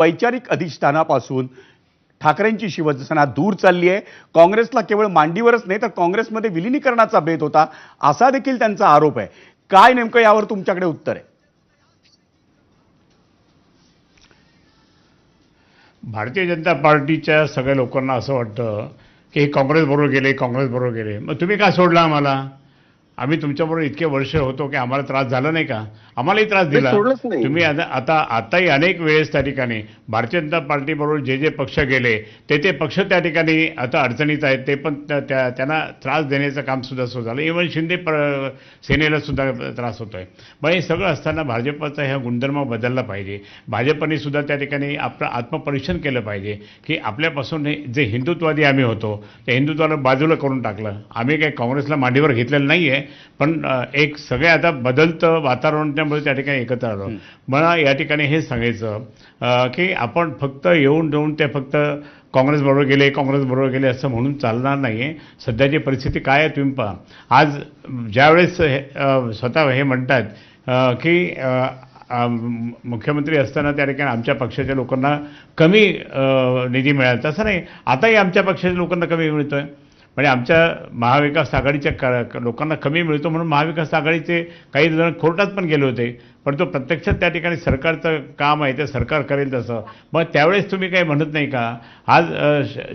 वैचारिक अधिष्ठानापासून ठाकरेंची शिवसेना दूर चालली आहे। काँग्रेसला केवळ मांडीवरच नाही तर काँग्रेसमध्ये विलीनीकरणाचा बेत होता असा देखील त्यांचा आरोप आहे। काय नेमकं यावर तुमच्याकडे उत्तर आहे? भारतीय जनता पार्टीच्या सगळ्या लोकांना असं वाटतं की हे काँग्रेस बरोबर गेले, काँग्रेस बरोबर गेले, मग तुम्ही का सोडला आम्हाला? आम्ही तुमच्याबरोबर इतके वर्ष होतो की आम्हाला त्रास झाला नाही का? आम्हालाही त्रास दिला तुम्ही। आताही अनेक वेळेस त्या ठिकाणी भारतीय जनता पार्टीबरोबर जे पक्ष गेले ते पक्ष त्या ठिकाणी आता अडचणीत आहेत, ते पण त्यांना त्रास देण्याचं काम सुद्धा सुरू झालं। इव्हन शिंदे सेनेला सुद्धा त्रास होतोय। मग हे सगळं असताना भाजपचा हा गुणधर्म बदलला पाहिजे। भाजपने सुद्धा त्या ठिकाणी आपलं आत्मपरीक्षण केलं पाहिजे की आपल्यापासून जे हिंदुत्ववादी आम्ही होतो त्या हिंदुत्वाला बाजूला करून टाकलं। आम्ही काही काँग्रेसला मांडीवर घेतलेलं नाही आहे, पण एक सगळे आता बदलतं वातावरण त्यामुळे त्या ठिकाणी एकत्र आलो। मला या ठिकाणी हे सांगायचं की आपण फक्त येऊन जाऊन ते फक्त काँग्रेस बरोबर गेले, काँग्रेस बरोबर गेले असं म्हणून चालणार नाही आहे। सध्याची परिस्थिती काय आहे तुम्ही पहा। आज ज्यावेळेस स्वतः हे म्हणतात की मुख्यमंत्री असताना त्या ठिकाणी आमच्या पक्षाच्या लोकांना कमी निधी मिळाला, तसं नाही, आताही आमच्या पक्षाच्या लोकांना कमी मिळतोय। म्हणजे आमच्या महाविकास आघाडीच्या लोकांना कमी मिळतो म्हणून महाविकास आघाडीचे काही जण कोर्टात पण गेले होते, पण तो प्रत्यक्षात त्या ठिकाणी सरकारचं काम आहे, ते सरकार करेल तसं। मग त्यावेळेस तुम्ही काही म्हणत नाही का? आज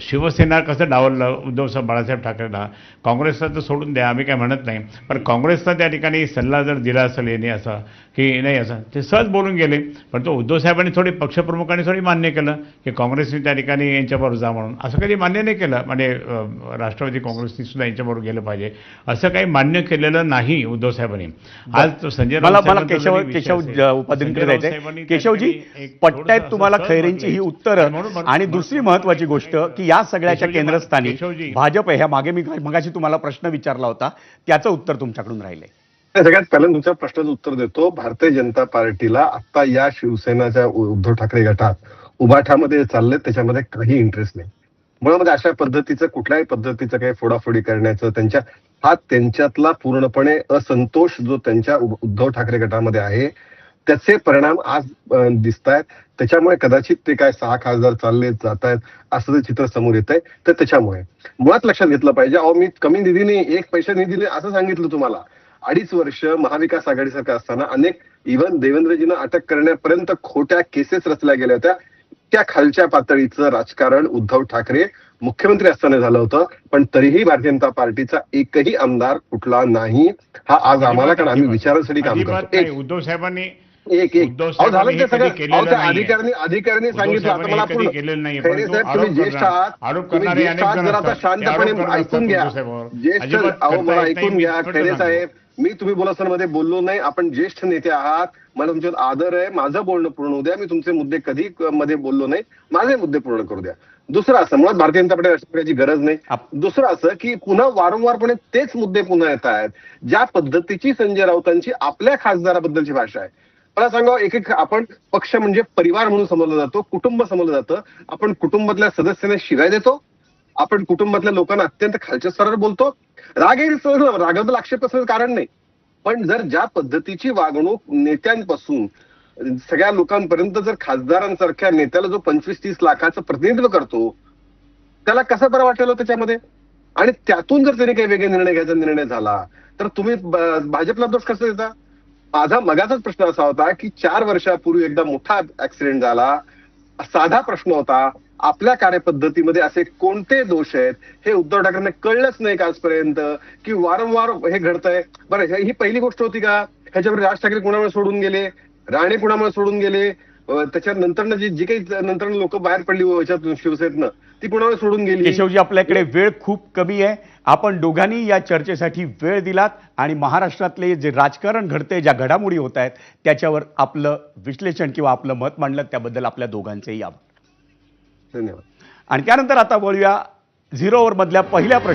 शिवसेना कसं डावललं उद्धव बाळासाहेब ठाकरेंना, काँग्रेसला तर सोडून द्या, आम्ही काय म्हणत नाही, पण काँग्रेसला त्या ठिकाणी सल्ला जर दिला असेल याने असं की नाही असं ते सहज बोलून गेले, पण तो उद्धव साहेबांनी थोडी पक्षप्रमुखांनी थोडी मान्य केलं की काँग्रेसने त्या ठिकाणी यांच्याबरोबर जा म्हणून। असं कधी मान्य नाही केलं, म्हणजे राष्ट्रवादी काँग्रेसनी सुद्धा यांच्याबरोबर गेलं पाहिजे असं काही मान्य केलेलं नाही उद्धव साहेबांनी। आज तो संजय केशव उपाध्यायांकडे जायचंय। केशवजी, पट्ट्यात तुम्हाला खैरेंची ही उत्तरं आणि दुसरी महत्वाची गोष्ट की या सगळ्याच्या केंद्रस्थानी भाजप आहे। ह्या मागे मी मगाशी तुम्हाला प्रश्न विचारला होता त्याचं उत्तर तुमच्याकडून राहिलंय। सगळ्यात पहिल्यांदा तुमच्या प्रश्नाचं उत्तर देतो। भारतीय जनता पार्टीला आता या शिवसेनाच्या उद्धव ठाकरे गटात उभाठामध्ये चालले त्याच्यामध्ये काही इंटरेस्ट नाही। मुळामध्ये अशा पद्धतीचं कुठल्याही पद्धतीचं काही फोडाफोडी करण्याचं त्यांच्यातला पूर्णपणे असंतोष जो त्यांच्या उद्धव ठाकरे गटामध्ये आहे त्याचे परिणाम आज दिसत आहेत। त्याच्यामुळे कदाचित ते काय 6 खासदार चालले जात आहेत असं जे चित्र समोर येत आहे, तर त्याच्यामुळे मुळात लक्षात घेतलं पाहिजे। अहो, मी कमी निधीने 1 पैसा निधी दिले असं सांगितलं तुम्हाला। 2.5 वर्ष महाविकास आघाडीसारखं असताना अनेक इव्हन देवेंद्रजींना अटक करण्यापर्यंत खोट्या केसेस रचल्या गेल्या होत्या। त्या खालच्या पातळीचं राजकारण उद्धव ठाकरे मुख्यमंत्री असताना झालं होतं, पण तरीही भारतीय जनता पार्टीचा एकही आमदार कुठला नाही। हा आज आम्हाला, कारण आम्ही विचारासाठी काम करतो। उद्धव साहेबांनी झालं ते सगळं अधिकाऱ्यांनी सांगितलं। आता मला खैरे साहेब, तुम्ही ज्येष्ठ आहात, जर आता शांतपणे ऐकून घ्या। ज्येष्ठ मला ऐकून घ्या खैरे साहेब, मी तुम्ही बोलताना बोललो नाही। आपण ज्येष्ठ नेते आहात, मला तुमच्यात आदर आहे। माझं बोलणं पूर्ण होऊ द्या। मी तुमचे मुद्दे कधी मध्ये बोललो नाही, माझे मुद्दे पूर्ण करू द्या। दुसरं असं, मुळात भारतीय जनता पार्टी राष्ट्रवादी करायची गरज नाही। दुसरं असं की पुन्हा वारंवारपणे तेच मुद्दे पुन्हा येत आहेत। ज्या पद्धतीची संजय राऊतांची आपल्या खासदाराबद्दलची भाषा आहे, मला सांगा, एक आपण पक्ष म्हणजे परिवार म्हणून समजला जातो, कुटुंब समजलं जातं। आपण कुटुंबातल्या सदस्यांना शिवाय देतो, आपण कुटुंबातल्या लोकांना अत्यंत खालच्या स्तरावर बोलतो। रागाबद्दल आक्षेप असण्याचं कारण नाही, पण जर ज्या पद्धतीची वागणूक नेत्यांपासून सगळ्या लोकांपर्यंत जर खासदारांसारख्या नेत्याला जो 25-30 लाखाचं प्रतिनिधित्व करतो त्याला कसं बरं वाटेल त्याच्यामध्ये, आणि त्यातून जर त्यांनी काही वेगळे निर्णय झाला तर तुम्ही भाजपला दोष कसा देता? माझा मगाचाच प्रश्न असा होता की 4 वर्षापूर्वी एकदा मोठा ऍक्सिडेंट झाला, साधा प्रश्न होता, आपल्या कार्यपद्धतीमध्ये असे कोणते दोष आहेत हे उद्धव ठाकरेंना कळलंच नाही का आजपर्यंत, की वारंवार हे घडतंय? बरं, ही पहिली गोष्ट होती का? ह्याच्यावर राज ठाकरे कुणामुळे सोडून गेले, राणे कुणामुळे सोडून गेले, त्याच्यानंतर जी काही नंतर लोक बाहेर पडली शिवसेनेतनं ती कुणामुळे सोडून गेली? केशवजी, आपल्याकडे वेळ खूप कमी आहे। आपण दोघांनी या चर्चेसाठी वेळ दिलात आणि महाराष्ट्रातले जे राजकारण घडते, ज्या घडामोडी होत आहेत त्याच्यावर आपलं विश्लेषण किंवा आपलं मत मांडलं, त्याबद्दल आपल्या दोघांचेही आभार। धन्यवाद। आणि त्यानंतर आता बोलूया 0 ओव्हर मधल्या पहिल्या प्रश्न।